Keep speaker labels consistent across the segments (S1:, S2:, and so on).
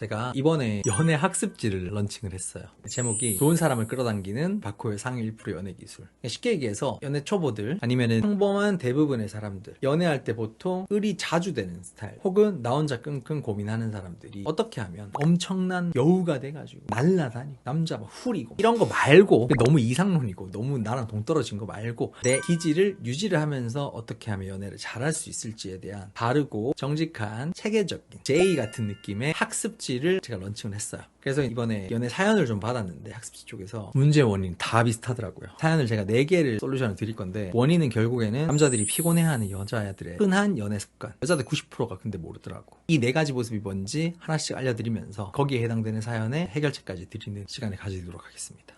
S1: 제가 이번에 연애 학습지를 런칭을 했어요. 제목이 좋은 사람을 끌어당기는 박호의 상위 1% 연애 기술. 쉽게 얘기해서 연애 초보들 아니면은 평범한 대부분의 사람들, 연애할 때 보통 을이 자주 되는 스타일, 혹은 나 혼자 끙끙 고민하는 사람들이 어떻게 하면 엄청난 여우가 돼가지고 날라다니고 남자 막 후리고 이런 거 말고, 너무 이상론이고 너무 나랑 동떨어진 거 말고 내 기질을 유지를 하면서 어떻게 하면 연애를 잘할 수 있을지에 대한 바르고 정직한 체계적인 J 같은 느낌의 학습지를 제가 런칭을 했어요. 그래서 이번에 연애 사연을 좀 받았는데 학습지 쪽에서 문제 원인 다 비슷하더라고요. 사연을 제가 4개를 솔루션을 드릴 건데, 원인은 결국에는 남자들이 피곤해하는 여자들의 흔한 연애 습관, 여자들 90%가 근데 모르더라고. 이 4가지 모습이 뭔지 하나씩 알려드리면서 거기에 해당되는 사연의 해결책까지 드리는 시간을 가지도록 하겠습니다.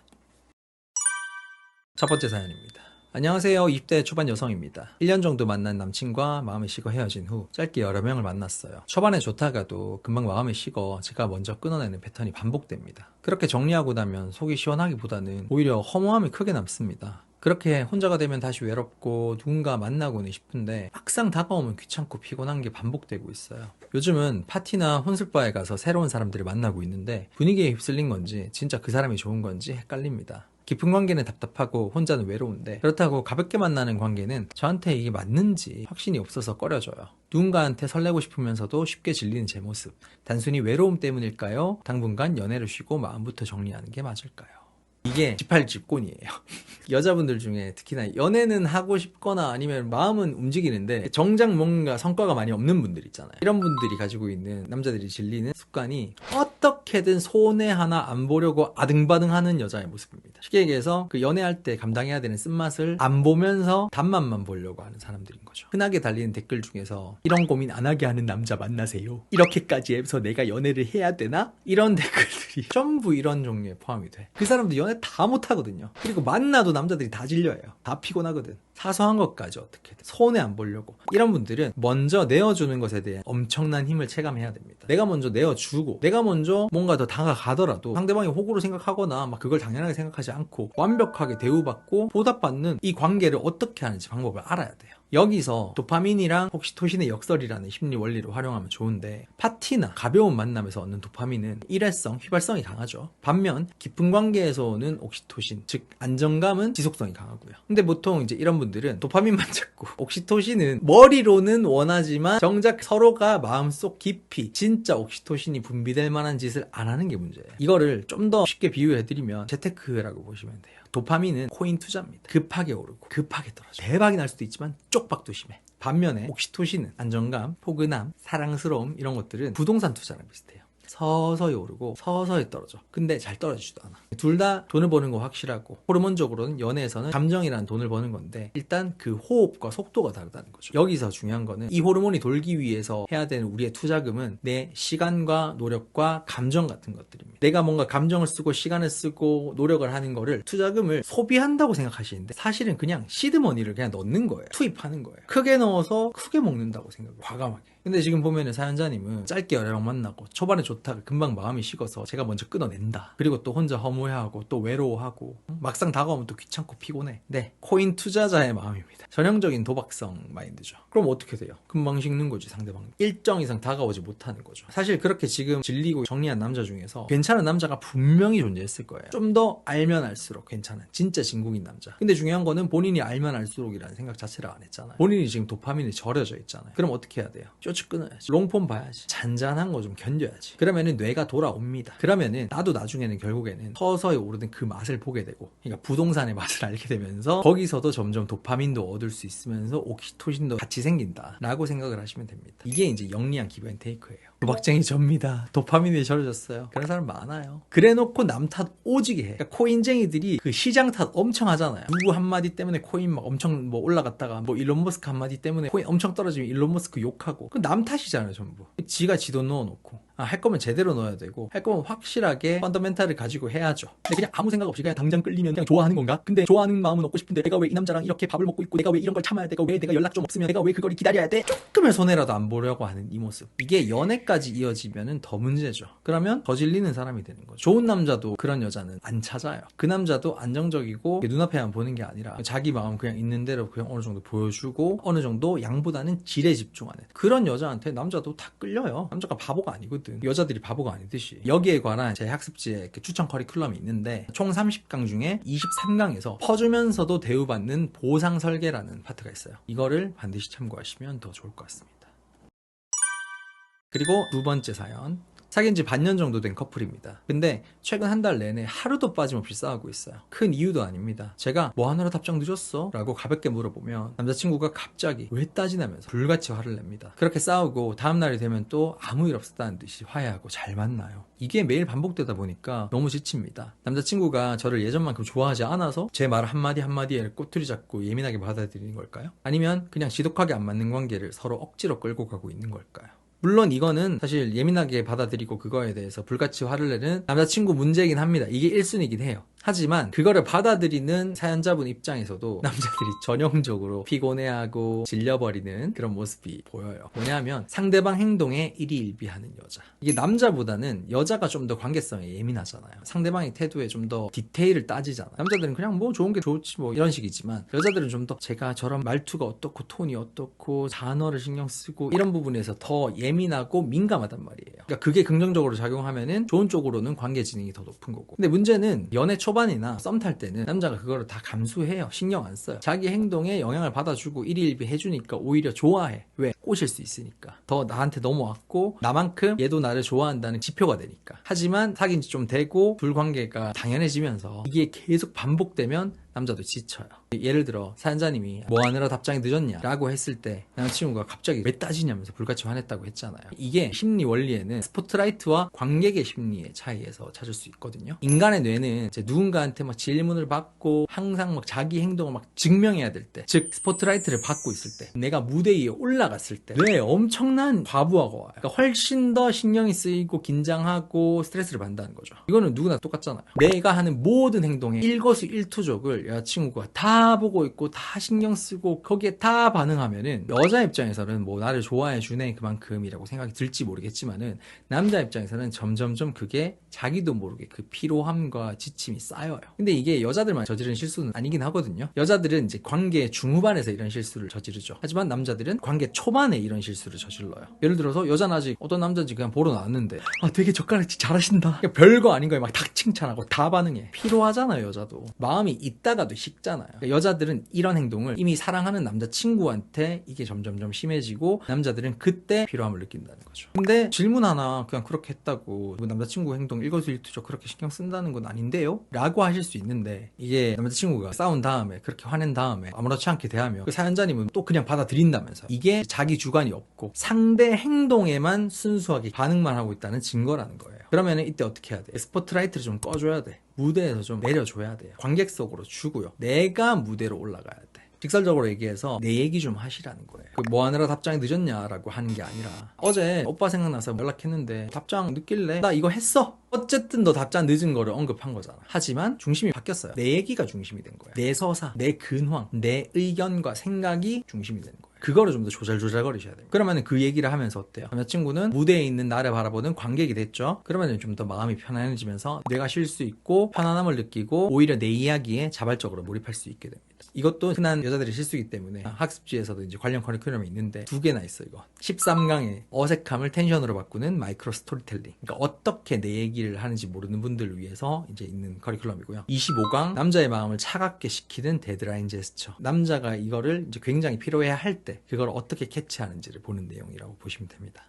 S1: 첫 번째 사연입니다. 안녕하세요. 20대 초반 여성입니다. 1년 정도 만난 남친과 마음이 식어 헤어진 후 짧게 여러 명을 만났어요. 초반에 좋다가도 금방 마음이 식어 제가 먼저 끊어내는 패턴이 반복됩니다. 그렇게 정리하고 나면 속이 시원하기보다는 오히려 허무함이 크게 남습니다. 그렇게 혼자가 되면 다시 외롭고 누군가 만나고는 싶은데 막상 다가오면 귀찮고 피곤한 게 반복되고 있어요. 요즘은 파티나 혼술바에 가서 새로운 사람들을 만나고 있는데 분위기에 휩쓸린 건지 진짜 그 사람이 좋은 건지 헷갈립니다. 깊은 관계는 답답하고 혼자는 외로운데, 그렇다고 가볍게 만나는 관계는 저한테 이게 맞는지 확신이 없어서 꺼려져요. 누군가한테 설레고 싶으면서도 쉽게 질리는 제 모습, 단순히 외로움 때문일까요? 당분간 연애를 쉬고 마음부터 정리하는 게 맞을까요? 이게 18집권이에요. 여자분들 중에 특히나 연애는 하고 싶거나 아니면 마음은 움직이는데 정작 뭔가 성과가 많이 없는 분들 있잖아요. 이런 분들이 가지고 있는, 남자들이 질리는 습관이 어떻게든 손해 하나 안 보려고 아등바등하는 여자의 모습입니다. 쉽게 얘기해서 그 연애할 때 감당해야 되는 쓴맛을 안 보면서 단맛만 보려고 하는 사람들인 거죠. 흔하게 달리는 댓글 중에서 이런 고민 안 하게 하는 남자 만나세요, 이렇게까지 해서 내가 연애를 해야 되나? 이런 댓글들이 전부 이런 종류에 포함이 돼. 그 사람들 연애 다 못하거든요. 그리고 만나도 남자들이 다 질려요. 다 피곤하거든. 사소한 것까지 어떻게든 손해 안 보려고. 이런 분들은 먼저 내어주는 것에 대해 엄청난 힘을 체감해야 됩니다. 내가 먼저 내어주고, 내가 먼저 뭔가 더 다가가더라도 상대방이 호구로 생각하거나 막 그걸 당연하게 생각하지 않고 완벽하게 대우받고 보답받는 이 관계를 어떻게 하는지 방법을 알아야 돼요. 여기서 도파민이랑 옥시토신의 역설이라는 심리 원리를 활용하면 좋은데, 파티나 가벼운 만남에서 얻는 도파민은 일회성, 휘발성이 강하죠. 반면 깊은 관계에서 오는 옥시토신, 즉 안정감은 지속성이 강하고요. 근데 보통 이제 이런 분들은 도파민만 찾고, 옥시토신은 머리로는 원하지만 정작 서로가 마음속 깊이 진짜 옥시토신이 분비될 만한 짓을 안 하는 게 문제예요. 이거를 좀 더 쉽게 비유해드리면 재테크라고 보시면 돼요. 도파민은 코인 투자입니다. 급하게 오르고 급하게 떨어져. 대박이 날 수도 있지만 쪽박도 심해. 반면에 옥시토신은 안정감, 포근함, 사랑스러움, 이런 것들은 부동산 투자랑 비슷해요. 서서히 오르고 서서히 떨어져. 근데 잘 떨어지지도 않아. 둘 다 돈을 버는 거 확실하고, 호르몬적으로는 연애에서는 감정이란 돈을 버는 건데, 일단 그 호흡과 속도가 다르다는 거죠. 여기서 중요한 거는 이 호르몬이 돌기 위해서 해야 되는 우리의 투자금은 내 시간과 노력과 감정 같은 것들입니다. 내가 뭔가 감정을 쓰고 시간을 쓰고 노력을 하는 거를, 투자금을 소비한다고 생각하시는데 사실은 그냥 시드머니를 그냥 넣는 거예요. 투입하는 거예요. 크게 넣어서 크게 먹는다고 생각해요. 과감하게. 근데 지금 보면은 사연자님은 짧게 여러 명 만나고 초반에 좋다가 금방 마음이 식어서 제가 먼저 끊어낸다, 그리고 또 혼자 허무해하고 또 외로워하고 막상 다가오면 또 귀찮고 피곤해. 네, 코인 투자자의 마음입니다. 전형적인 도박성 마인드죠. 그럼 어떻게 돼요? 금방 식는 거지. 상대방 일정 이상 다가오지 못하는 거죠. 사실 그렇게 지금 질리고 정리한 남자 중에서 괜찮은 남자가 분명히 존재했을 거예요. 좀 더 알면 알수록 괜찮은 진짜 진국인 남자. 근데 중요한 거는 본인이 알면 알수록이라는 생각 자체를 안 했잖아요. 본인이 지금 도파민에 절여져 있잖아요. 그럼 어떻게 해야 돼요? 쫓아 끊어야지. 롱폼 봐야지. 잔잔한 거 좀 견뎌야지. 그러면은 뇌가 돌아옵니다. 그러면은 나도 나중에는 결국에는 서서히 오르는 그 맛을 보게 되고, 그러니까 부동산의 맛을 알게 되면서 거기서도 점점 도파민도 얻을 수 있으면서 옥시토신도 같이 생긴다 라고 생각을 하시면 됩니다. 이게 이제 영리한 기브앤테이크예요. 도박쟁이 접니다. 도파민에 절여졌어요. 그런 사람 많아요. 그래놓고 남 탓 오지게 해. 그러니까 코인쟁이들이 그 시장 탓 엄청 하잖아요. 누구 한마디 때문에 코인 막 엄청 뭐 올라갔다가, 뭐 일론 머스크 한마디 때문에 코인 엄청 떨어지면 일론 머스크 욕하고, 그 남 탓이잖아요 전부. 지가 지 돈 넣어놓고. 할 거면 제대로 넣어야 되고, 할 거면 확실하게 펀더멘탈을 가지고 해야죠. 근데 그냥 아무 생각 없이 그냥 당장 끌리면 그냥 좋아하는 건가? 근데 좋아하는 마음은 없고 싶은데 내가 왜 이 남자랑 이렇게 밥을 먹고 있고, 내가 왜 이런 걸 참아야 돼? 왜 내가 연락 좀 없으면 내가 왜 그걸 기다려야 돼? 조금의 손해라도 안 보려고 하는 이 모습, 이게 연애까지 이어지면은 더 문제죠. 그러면 더 질리는 사람이 되는 거죠. 좋은 남자도 그런 여자는 안 찾아요. 그 남자도 안정적이고 눈앞에만 보는 게 아니라 자기 마음 그냥 있는 대로 그냥 어느 정도 보여주고, 어느 정도 양보다는 질에 집중하는 그런 여자한테 남자도 다 끌려요. 남자가 바보가 아니거든. 되거든. 여자들이 바보가 아니듯이. 여기에 관한 제 학습지에 추천 커리큘럼이 있는데 총 30강 중에 23강에서 퍼주면서도 대우받는 보상 설계라는 파트가 있어요. 이거를 반드시 참고하시면 더 좋을 것 같습니다. 그리고 두 번째 사연. 사귄 지 반년 정도 된 커플입니다. 근데 최근 한 달 내내 하루도 빠짐없이 싸우고 있어요. 큰 이유도 아닙니다. 제가 뭐 하느라 답장 늦었어? 라고 가볍게 물어보면 남자친구가 갑자기 왜 따지냐면서 불같이 화를 냅니다. 그렇게 싸우고 다음날이 되면 또 아무 일 없었다는 듯이 화해하고 잘 만나요. 이게 매일 반복되다 보니까 너무 지칩니다. 남자친구가 저를 예전만큼 좋아하지 않아서 제 말 한마디 한마디에 꼬투리 잡고 예민하게 받아들이는 걸까요? 아니면 그냥 지독하게 안 맞는 관계를 서로 억지로 끌고 가고 있는 걸까요? 물론 이거는 사실 예민하게 받아들이고 그거에 대해서 불같이 화를 내는 남자친구 문제이긴 합니다. 이게 1순위이긴 해요. 하지만 그거를 받아들이는 사연자분 입장에서도 남자들이 전형적으로 피곤해하고 질려버리는 그런 모습이 보여요. 뭐냐면 상대방 행동에 일희일비하는 여자. 이게 남자보다는 여자가 좀 더 관계성에 예민하잖아요. 상대방의 태도에 좀 더 디테일을 따지잖아요. 남자들은 그냥 뭐 좋은 게 좋지 뭐 이런 식이지만 여자들은 좀 더 제가 저런 말투가 어떻고 톤이 어떻고 단어를 신경 쓰고 이런 부분에서 더 예민하고 민감하단 말이에요. 그러니까 그게 긍정적으로 작용하면은 좋은 쪽으로는 관계 진행이 더 높은 거고. 근데 문제는 연애 초반이나 썸 탈 때는 남자가 그거를 다 감수해요. 신경 안 써요. 자기 행동에 영향을 받아주고 일희일비 해주니까 오히려 좋아해. 왜? 꼬실 수 있으니까. 더 나한테 넘어왔고 나만큼 얘도 나를 좋아한다는 지표가 되니까. 하지만 사귄 지 좀 되고 둘 관계가 당연해지면서 이게 계속 반복되면 남자도 지쳐요. 예를 들어 사연자님이 뭐 하느라 답장이 늦었냐 라고 했을 때 남자친구가 갑자기 왜 따지냐면서 불같이 화냈다고 했잖아요. 이게 심리 원리에는 스포트라이트와 관객의 심리의 차이에서 찾을 수 있거든요. 인간의 뇌는 이제 누군가한테 막 질문을 받고 항상 막 자기 행동을 막 증명해야 될 때, 즉 스포트라이트를 받고 있을 때, 내가 무대 위에 올라갔을 때 뇌에 엄청난 과부하가 와요. 그러니까 훨씬 더 신경이 쓰이고 긴장하고 스트레스를 받는다는 거죠. 이거는 누구나 똑같잖아요. 내가 하는 모든 행동에 일거수일투족을 여자친구가 다 보고 있고 다 신경 쓰고 거기에 다 반응하면은 여자 입장에서는 뭐 나를 좋아해 주네 그만큼이라고 생각이 들지 모르겠지만은 남자 입장에서는 점점점 그게 자기도 모르게 그 피로함과 지침이 쌓여요. 근데 이게 여자들만 저지른 실수는 아니긴 하거든요. 여자들은 이제 관계 중후반에서 이런 실수를 저지르죠. 하지만 남자들은 관계 초반에 이런 실수를 저질러요. 예를 들어서 여자는 아직 어떤 남자인지 그냥 보러 나왔는데 아 되게 젓가락질 잘하신다. 별거 아닌 거에 막 다 칭찬하고 다 반응해. 피로하잖아요. 여자도. 마음이 있다가도 식잖아요. 그러니까 여자들은 이런 행동을 이미 사랑하는 남자친구한테 이게 점점점 심해지고 남자들은 그때 피로함을 느낀다는 거죠. 근데 질문 하나 그냥 그렇게 했다고 뭐 남자친구 행동 일거수일투족 그렇게 신경 쓴다는 건 아닌데요? 라고 하실 수 있는데 이게 남자친구가 싸운 다음에 그렇게 화낸 다음에 아무렇지 않게 대하면 그 사연자님은 또 그냥 받아들인다면서 이게 자기 주관이 없고 상대 행동에만 순수하게 반응만 하고 있다는 증거라는 거예요. 그러면 이때 어떻게 해야 돼? 스포트라이트를 좀 꺼줘야 돼. 무대에서 좀 내려줘야 돼요. 관객석으로 주고요. 내가 무대로 올라가야 돼. 직설적으로 얘기해서 내 얘기 좀 하시라는 거예요. 뭐 하느라 답장이 늦었냐라고 하는 게 아니라 어제 오빠 생각나서 연락했는데 답장 늦길래 나 이거 했어. 어쨌든 너 답장 늦은 거를 언급한 거잖아. 하지만 중심이 바뀌었어요. 내 얘기가 중심이 된 거야. 내 서사, 내 근황, 내 의견과 생각이 중심이 되는 거예요. 그거를 좀 더 조잘조잘거리셔야 돼요. 그러면 그 얘기를 하면서 어때요? 남자친구는 무대에 있는 나를 바라보는 관객이 됐죠. 그러면 좀 더 마음이 편안해지면서 뇌가 쉴 수 있고 편안함을 느끼고 오히려 내 이야기에 자발적으로 몰입할 수 있게 됩니다. 이것도 흔한 여자들의 실수이기 때문에 학습지에서도 이제 관련 커리큘럼이 있는데 2개나 있어 이거. 13강에 어색함을 텐션으로 바꾸는 마이크로 스토리텔링. 그러니까 어떻게 내 얘기를 하는지 모르는 분들을 위해서 이제 있는 커리큘럼이고요. 25강 남자의 마음을 차갑게 식히는 데드라인 제스처. 남자가 이거를 이제 굉장히 필요해야 할 때 그걸 어떻게 캐치하는지를 보는 내용이라고 보시면 됩니다.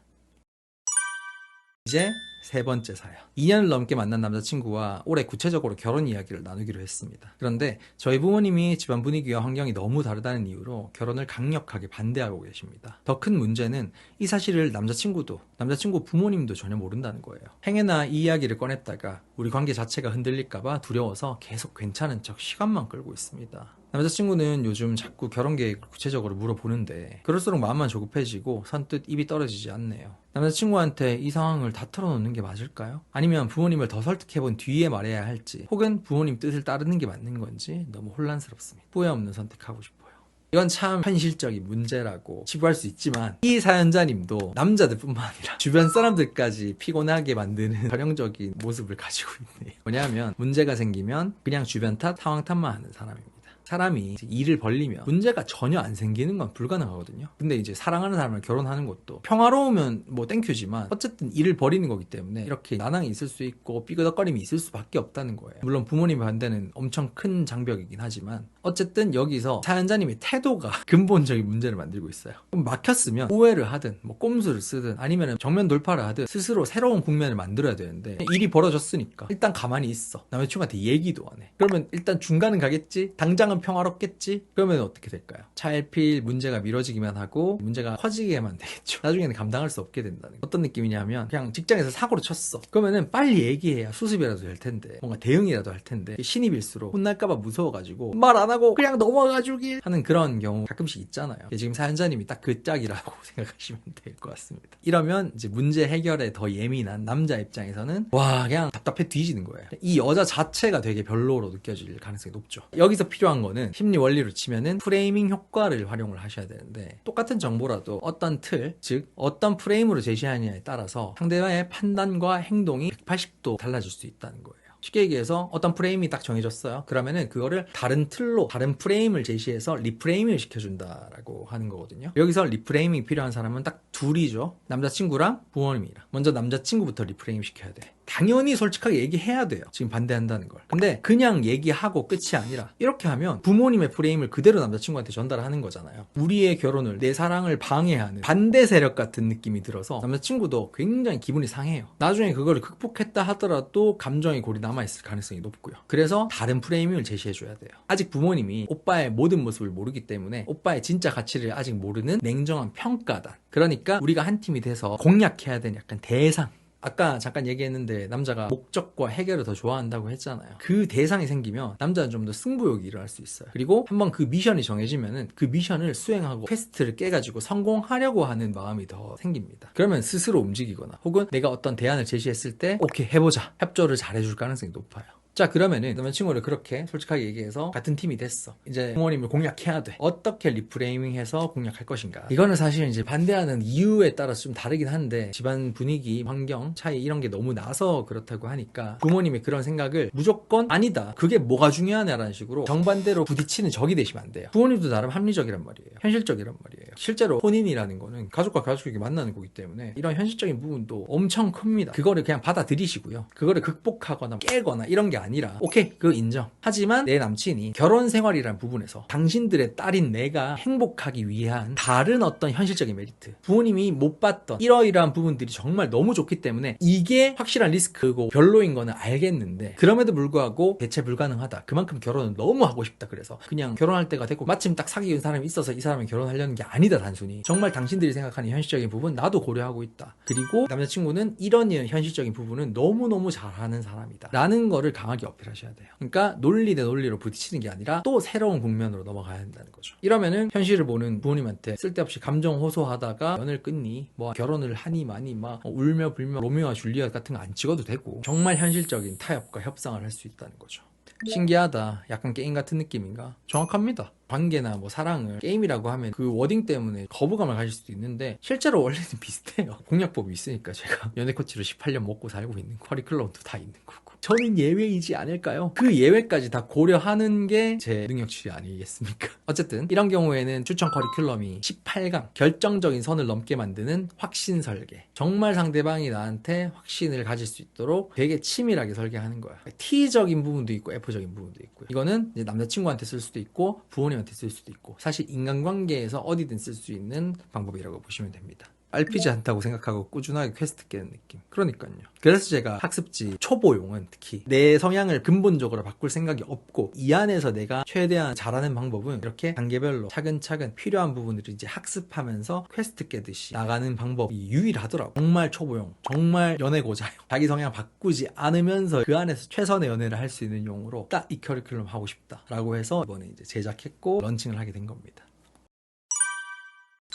S1: 이제 세 번째 사연. 2년을 넘게 만난 남자친구와 올해 구체적으로 결혼 이야기를 나누기로 했습니다. 그런데 저희 부모님이 집안 분위기와 환경이 너무 다르다는 이유로 결혼을 강력하게 반대하고 계십니다. 더 큰 문제는 이 사실을 남자친구 부모님도 전혀 모른다는 거예요. 행여나 이 이야기를 꺼냈다가 우리 관계 자체가 흔들릴까봐 두려워서 계속 괜찮은 척 시간만 끌고 있습니다. 남자친구는 요즘 자꾸 결혼 계획을 구체적으로 물어보는데 그럴수록 마음만 조급해지고 선뜻 입이 떨어지지 않네요. 남자친구한테 이 상황을 다 털어놓는 게 맞을까요? 아니면 부모님을 더 설득해본 뒤에 말해야 할지 혹은 부모님 뜻을 따르는 게 맞는 건지 너무 혼란스럽습니다. 후회 없는 선택하고 싶어요. 이건 참 현실적인 문제라고 치부할 수 있지만 이 사연자님도 남자들뿐만 아니라 주변 사람들까지 피곤하게 만드는 전형적인 모습을 가지고 있네요. 뭐냐면 문제가 생기면 그냥 주변 탓, 상황 탓만 하는 사람입니다. 사람이 이제 일을 벌리면 문제가 전혀 안 생기는 건 불가능하거든요. 근데 이제 사랑하는 사람을 결혼하는 것도 평화로우면 뭐 땡큐지만 어쨌든 일을 벌이는 거기 때문에 이렇게 난항이 있을 수 있고 삐그덕거림이 있을 수밖에 없다는 거예요. 물론 부모님의 반대는 엄청 큰 장벽이긴 하지만 어쨌든 여기서 사연자님의 태도가 근본적인 문제를 만들고 있어요. 그럼 막혔으면 오해를 하든 뭐 꼼수를 쓰든 아니면 정면 돌파를 하든 스스로 새로운 국면을 만들어야 되는데 일이 벌어졌으니까 일단 가만히 있어. 남자친구한테 얘기도 안 해. 그러면 일단 중간은 가겠지? 당장은 평화롭겠지? 그러면 어떻게 될까요? 차일피일 문제가 미뤄지기만 하고 문제가 커지게만 되겠죠. 나중에는 감당할 수 없게 된다는 거. 어떤 느낌이냐면 그냥 직장에서 사고를 쳤어. 그러면은 빨리 얘기해야 수습이라도 될 텐데 뭔가 대응이라도 할 텐데 신입일수록 혼날까봐 무서워가지고 말 안 하고 그냥 넘어가주길 하는 그런 경우 가끔씩 있잖아요. 지금 사연자님이 딱 그 짝이라고 생각하시면 될 것 같습니다. 이러면 이제 문제 해결에 더 예민한 남자 입장에서는 와 그냥 답답해 뒤지는 거예요. 이 여자 자체가 되게 별로로 느껴질 가능성이 높죠. 여기서 필요한 거는 심리 원리로 치면은 프레이밍 효과를 활용을 하셔야 되는데 똑같은 정보라도 어떤 틀, 즉 어떤 프레임으로 제시하느냐에 따라서 상대방의 판단과 행동이 180도 달라질 수 있다는 거예요. 쉽게 얘기해서 어떤 프레임이 딱 정해졌어요. 그러면은 그거를 다른 틀로 다른 프레임을 제시해서 리프레이밍을 시켜준다라고 하는 거거든요. 여기서 리프레이밍이 필요한 사람은 딱 둘이죠. 남자친구랑 부모님이랑. 먼저 남자친구부터 리프레임 시켜야 돼. 당연히 솔직하게 얘기해야 돼요. 지금 반대한다는 걸. 근데 그냥 얘기하고 끝이 아니라 이렇게 하면 부모님의 프레임을 그대로 남자친구한테 전달하는 거잖아요. 우리의 결혼을, 내 사랑을 방해하는 반대 세력 같은 느낌이 들어서 남자친구도 굉장히 기분이 상해요. 나중에 그걸 극복했다 하더라도 감정의 골이 남아있을 가능성이 높고요. 그래서 다른 프레이밍을 제시해줘야 돼요. 아직 부모님이 오빠의 모든 모습을 모르기 때문에 오빠의 진짜 가치를 아직 모르는 냉정한 평가단. 그러니까 우리가 한 팀이 돼서 공략해야 되는 약간 대상. 아까 잠깐 얘기했는데 남자가 목적과 해결을 더 좋아한다고 했잖아요. 그 대상이 생기면 남자는 좀 더 승부욕이 일어날 수 있어요. 그리고 한번 그 미션이 정해지면은 그 미션을 수행하고 퀘스트를 깨가지고 성공하려고 하는 마음이 더 생깁니다. 그러면 스스로 움직이거나 혹은 내가 어떤 대안을 제시했을 때 오케이 해보자 협조를 잘해줄 가능성이 높아요. 자 그러면은 남자친구를 그렇게 솔직하게 얘기해서 같은 팀이 됐어. 이제 부모님을 공략해야 돼. 어떻게 리프레이밍해서 공략할 것인가. 이거는 사실 이제 반대하는 이유에 따라서 좀 다르긴 한데 집안 분위기, 환경 차이 이런 게 너무 나서 그렇다고 하니까 부모님의 그런 생각을 무조건 아니다. 그게 뭐가 중요하냐라는 식으로 정반대로 부딪히는 적이 되시면 안 돼요. 부모님도 나름 합리적이란 말이에요. 현실적이란 말이에요. 실제로 혼인이라는 거는 가족과 가족이 만나는 거기 때문에 이런 현실적인 부분도 엄청 큽니다. 그거를 그냥 받아들이시고요. 그거를 극복하거나 깨거나 이런 게 아니라 오케이 그거 인정. 하지만 내 남친이 결혼 생활이라는 부분에서 당신들의 딸인 내가 행복하기 위한 다른 어떤 현실적인 메리트 부모님이 못 봤던 이러이러한 부분들이 정말 너무 좋기 때문에 이게 확실한 리스크고 별로인 거는 알겠는데 그럼에도 불구하고 대체 불가능하다. 그만큼 결혼을 너무 하고 싶다. 그래서 그냥 결혼할 때가 됐고 마침 딱 사귀는 사람이 있어서 이 사람이 결혼하려는 게 아니다. 단순히 정말 당신들이 생각하는 현실적인 부분 나도 고려하고 있다. 그리고 남자친구는 이런 현실적인 부분은 너무너무 잘하는 사람이다 라는 거를 강하게 어필하셔야 돼요. 그러니까 논리 대 논리로 부딪히는 게 아니라 또 새로운 국면으로 넘어가야 한다는 거죠. 이러면은 현실을 보는 부모님한테 쓸데없이 감정 호소하다가 연을 끊니 뭐 결혼을 하니 마니 막 울며 불며 로미오와 줄리엣 같은 거 안 찍어도 되고 정말 현실적인 타협과 협상을 할 수 있다는 거죠. 신기하다. 약간 게임 같은 느낌인가? 정확합니다. 관계나 뭐 사랑을 게임이라고 하면 그 워딩 때문에 거부감을 가질 수도 있는데 실제로 원래는 비슷해요. 공략법이 있으니까 제가 연애 코치로 18년 먹고 살고 있는 커리큘럼도 다 있는 거고 저는 예외이지 않을까요? 그 예외까지 다 고려하는 게 제 능력치 아니겠습니까? 어쨌든 이런 경우에는 추천 커리큘럼이 18강 결정적인 선을 넘게 만드는 확신 설계. 정말 상대방이 나한테 확신을 가질 수 있도록 되게 치밀하게 설계하는 거야. T적인 부분도 있고 F적인 부분도 있고요. 이거는 이제 남자친구한테 쓸 수도 있고 부모님한테 쓸 수도 있고 사실 인간관계에서 어디든 쓸 수 있는 방법이라고 보시면 됩니다. 알피지 않다고 생각하고 꾸준하게 퀘스트 깨는 느낌. 그러니까요. 그래서 제가 학습지 초보용은 특히 내 성향을 근본적으로 바꿀 생각이 없고 이 안에서 내가 최대한 잘하는 방법은 이렇게 단계별로 차근차근 필요한 부분들을 이제 학습하면서 퀘스트 깨듯이 나가는 방법이 유일하더라고요. 정말 초보용, 정말 연애고자요. 자기 성향 바꾸지 않으면서 그 안에서 최선의 연애를 할 수 있는 용으로 딱 이 커리큘럼 하고 싶다라고 해서 이번에 이제 제작했고 런칭을 하게 된 겁니다.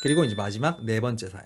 S1: 그리고 이제 마지막 네 번째 사연.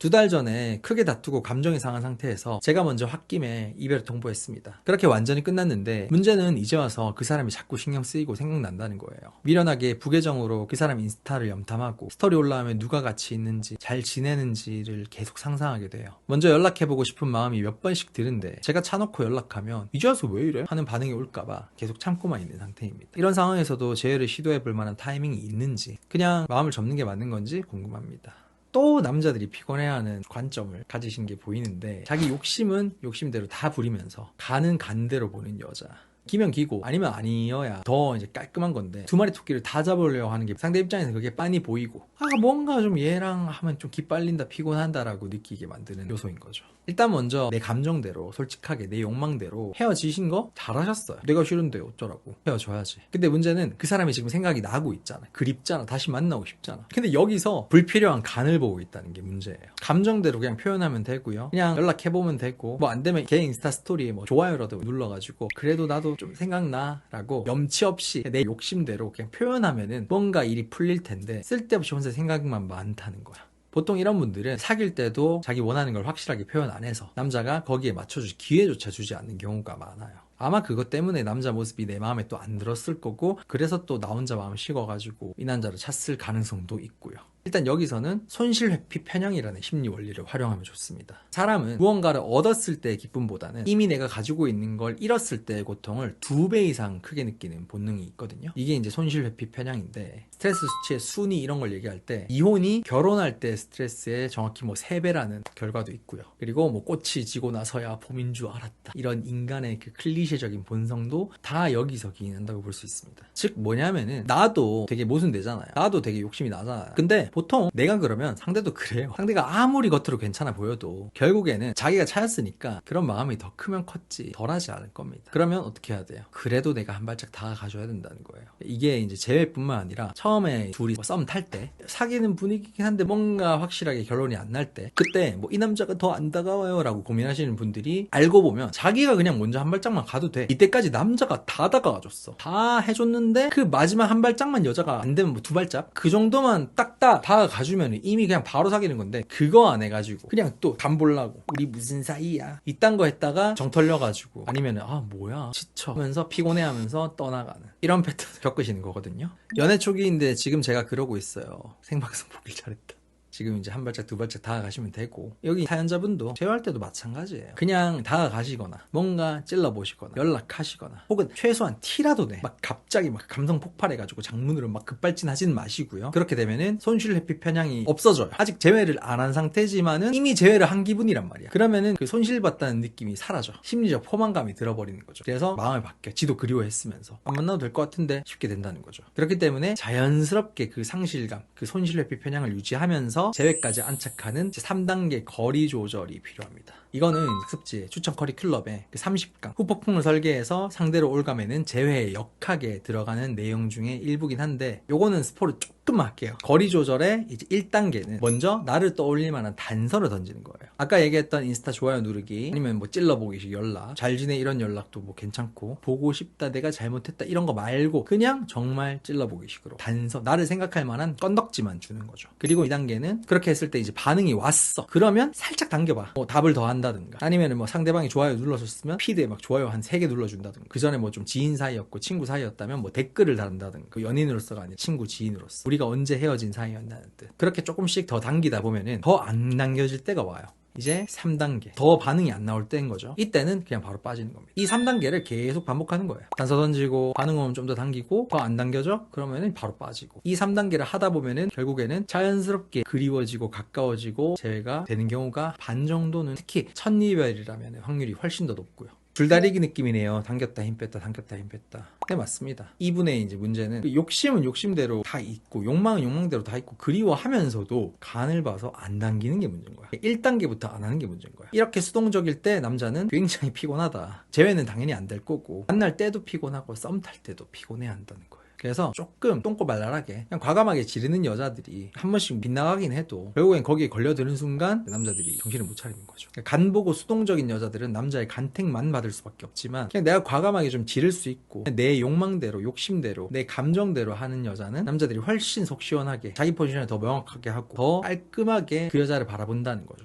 S1: 2달 전에 크게 다투고 감정이 상한 상태에서 제가 먼저 홧김에 이별을 통보했습니다. 그렇게 완전히 끝났는데 문제는 이제 와서 그 사람이 자꾸 신경 쓰이고 생각난다는 거예요. 미련하게 부계정으로 그 사람 인스타를 염탐하고 스토리 올라오면 누가 같이 있는지 잘 지내는지를 계속 상상하게 돼요. 먼저 연락해보고 싶은 마음이 몇 번씩 드는데 제가 차놓고 연락하면 이제 와서 왜 이래? 하는 반응이 올까봐 계속 참고만 있는 상태입니다. 이런 상황에서도 재회를 시도해볼 만한 타이밍이 있는지 그냥 마음을 접는 게 맞는 건지 궁금합니다. 또 남자들이 피곤해하는 관점을 가지신 게 보이는데 자기 욕심은 욕심대로 다 부리면서 간은 간대로 보는 여자. 기면 기고 아니면 아니어야 더 이제 깔끔한 건데 2마리 토끼를 다 잡으려고 하는 게 상대 입장에서 그게 빤히 보이고 뭔가 좀 얘랑 하면 좀 기빨린다 피곤한다라고 느끼게 만드는 요소인 거죠. 일단 먼저 내 감정대로 솔직하게 내 욕망대로 헤어지신 거 잘하셨어요. 내가 싫은데 어쩌라고. 헤어져야지. 근데 문제는 그 사람이 지금 생각이 나고 있잖아. 그립잖아. 다시 만나고 싶잖아. 근데 여기서 불필요한 간을 보고 있다는 게 문제예요. 감정대로 그냥 표현하면 되고요. 그냥 연락해보면 되고 뭐 안 되면 걔 인스타 스토리에 뭐 좋아요라도 눌러가지고 그래도 나도 좀 생각나 라고 염치 없이 내 욕심대로 그냥 표현하면은 뭔가 일이 풀릴 텐데 쓸데없이 혼자 생각만 많다는 거야. 보통 이런 분들은 사귈 때도 자기 원하는 걸 확실하게 표현 안 해서 남자가 거기에 맞춰줄 기회조차 주지 않는 경우가 많아요. 아마 그것 때문에 남자 모습이 내 마음에 또 안 들었을 거고 그래서 또 나 혼자 마음 식어가지고 이 남자를 찾을 가능성도 있고요. 일단 여기서는 손실회피 편향이라는 심리 원리를 활용하면 좋습니다. 사람은 무언가를 얻었을 때의 기쁨보다는 이미 내가 가지고 있는 걸 잃었을 때의 고통을 2배 이상 크게 느끼는 본능이 있거든요. 이게 이제 손실회피 편향인데 스트레스 수치의 순위 이런 걸 얘기할 때 이혼이 결혼할 때 스트레스의 정확히 뭐 3배라는 결과도 있고요. 그리고 뭐 꽃이 지고 나서야 봄인 줄 알았다. 이런 인간의 그 클리셰적인 본성도 다 여기서 기인한다고 볼 수 있습니다. 즉 뭐냐면은 나도 되게 모순되잖아요. 나도 되게 욕심이 나잖아요. 근데 보통 내가 그러면 상대도 그래요. 상대가 아무리 겉으로 괜찮아 보여도 결국에는 자기가 차였으니까 그런 마음이 더 크면 컸지 덜하지 않을 겁니다. 그러면 어떻게 해야 돼요? 그래도 내가 한 발짝 다가가줘야 된다는 거예요. 이게 이제 재회뿐만 아니라 처음에 둘이 썸 탈 때 사귀는 분위기긴 한데 뭔가 확실하게 결론이 안 날 때 그때 뭐 이 남자가 더 안 다가와요 라고 고민하시는 분들이 알고 보면 자기가 그냥 먼저 한 발짝만 가도 돼. 이때까지 남자가 다 다가와줬어. 다 해줬는데 그 마지막 한 발짝만 여자가 안 되면 뭐 2발짝? 그 정도만 딱딱 다가가주면 이미 그냥 바로 사귀는 건데 그거 안 해가지고 그냥 또 간보려고 우리 무슨 사이야 이딴 거 했다가 정 털려가지고 아니면은 뭐야 지쳐 하면서 피곤해하면서 떠나가는 이런 패턴 겪으시는 거거든요. 연애 초기인데 지금 제가 그러고 있어요. 생방송 보길 잘했다. 지금 이제 한 발짝 2발짝 다가가시면 되고 여기 사연자분도 재회할 때도 마찬가지예요. 그냥 다가가시거나 뭔가 찔러보시거나 연락하시거나 혹은 최소한 티라도 내 막 갑자기 막 감성 폭발해가지고 장문으로 막 급발진하지는 마시고요. 그렇게 되면은 손실회피 편향이 없어져요. 아직 재회를 안 한 상태지만은 이미 재회를 한 기분이란 말이야. 그러면은 그 손실받다는 느낌이 사라져. 심리적 포만감이 들어버리는 거죠. 그래서 마음이 바뀌어. 지도 그리워했으면서 안 만나도 될 것 같은데 쉽게 된다는 거죠. 그렇기 때문에 자연스럽게 그 상실감, 그 손실회피 편향을 유지하면서 재회까지 안착하는 3단계 거리 조절이 필요합니다. 이거는 학습지의 추천 커리큘럼에 그 30강 후폭풍을 설계해서 상대로 올가매는 재회에 역하게 들어가는 내용 중에 일부긴 한데 요거는 스포를 조금만 할게요. 거리 조절의 이제 1단계는 먼저 나를 떠올릴 만한 단서를 던지는 거예요. 아까 얘기했던 인스타 좋아요 누르기 아니면 뭐 찔러보기식 연락 잘 지내 이런 연락도 뭐 괜찮고 보고 싶다 내가 잘못했다 이런 거 말고 그냥 정말 찔러보기식으로 단서 나를 생각할 만한 건덕지만 주는 거죠. 그리고 2단계는 그렇게 했을 때 이제 반응이 왔어. 그러면 살짝 당겨봐. 뭐 답을 더 한다든가 아니면 뭐 상대방이 좋아요 눌러줬으면 피드에 막 좋아요 한 3개 눌러준다든가 그 전에 뭐 좀 지인 사이였고 친구 사이였다면 뭐 댓글을 달한다든가 그 연인으로서가 아니라 친구 지인으로서 우리가 언제 헤어진 사이였다는 뜻. 그렇게 조금씩 더 당기다 보면은 더 안 당겨질 때가 와요. 이제 3단계 더 반응이 안 나올 때인 거죠. 이때는 그냥 바로 빠지는 겁니다. 이 3단계를 계속 반복하는 거예요. 단서 던지고 반응 오면 좀 더 당기고 더 안 당겨져? 그러면은 바로 빠지고 이 3단계를 하다 보면은 결국에는 자연스럽게 그리워지고 가까워지고 재회가 되는 경우가 반 정도는 특히 첫 이별이라면 확률이 훨씬 더 높고요. 줄다리기 느낌이네요. 당겼다 힘 뺐다 당겼다 힘 뺐다. 네 맞습니다. 이분의 이제 문제는 욕심은 욕심대로 다 있고 욕망은 욕망대로 다 있고 그리워하면서도 간을 봐서 안 당기는 게 문제인 거야. 1단계부터 안 하는 게 문제인 거야. 이렇게 수동적일 때 남자는 굉장히 피곤하다. 재회는 당연히 안 될 거고 만날 때도 피곤하고 썸 탈 때도 피곤해야 한다는 거예요. 그래서 조금 똥꼬발랄하게 그냥 과감하게 지르는 여자들이 한 번씩 빗나가긴 해도 결국엔 거기에 걸려드는 순간 남자들이 정신을 못 차리는 거죠. 그러니까 간 보고 수동적인 여자들은 남자의 간택만 받을 수밖에 없지만 그냥 내가 과감하게 좀 지를 수 있고 내 욕망대로 욕심대로 내 감정대로 하는 여자는 남자들이 훨씬 속 시원하게 자기 포지션을 더 명확하게 하고 더 깔끔하게 그 여자를 바라본다는 거죠.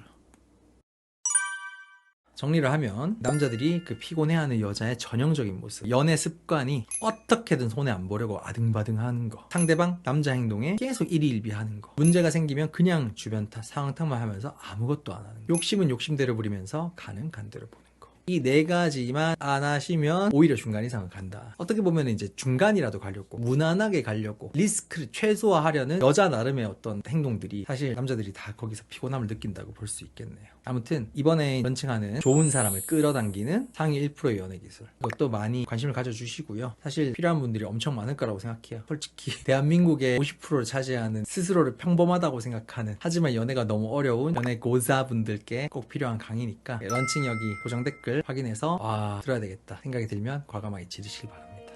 S1: 정리를 하면 남자들이 그 피곤해하는 여자의 전형적인 모습, 연애 습관이 어떻게든 손해 안 보려고 아등바등하는 거, 상대방 남자 행동에 계속 일희일비하는 거, 문제가 생기면 그냥 주변 탓, 상황 탓만 하면서 아무것도 안 하는 거, 욕심은 욕심대로 부리면서 간은 간대로 보는 거. 이 네 가지만 안 하시면 오히려 중간 이상은 간다. 어떻게 보면 이제 중간이라도 가려고 무난하게 가려고 리스크를 최소화하려는 여자 나름의 어떤 행동들이 사실 남자들이 다 거기서 피곤함을 느낀다고 볼 수 있겠네요. 아무튼 이번에 런칭하는 좋은 사람을 끌어당기는 상위 1%의 연애 기술, 이것도 많이 관심을 가져주시고요. 사실 필요한 분들이 엄청 많을 거라고 생각해요. 솔직히 대한민국의 50%를 차지하는 스스로를 평범하다고 생각하는 하지만 연애가 너무 어려운 연애 고사분들께 꼭 필요한 강의니까 런칭 여기 고정 댓글 확인해서 들어야 되겠다 생각이 들면 과감하게 지르시길 바랍니다.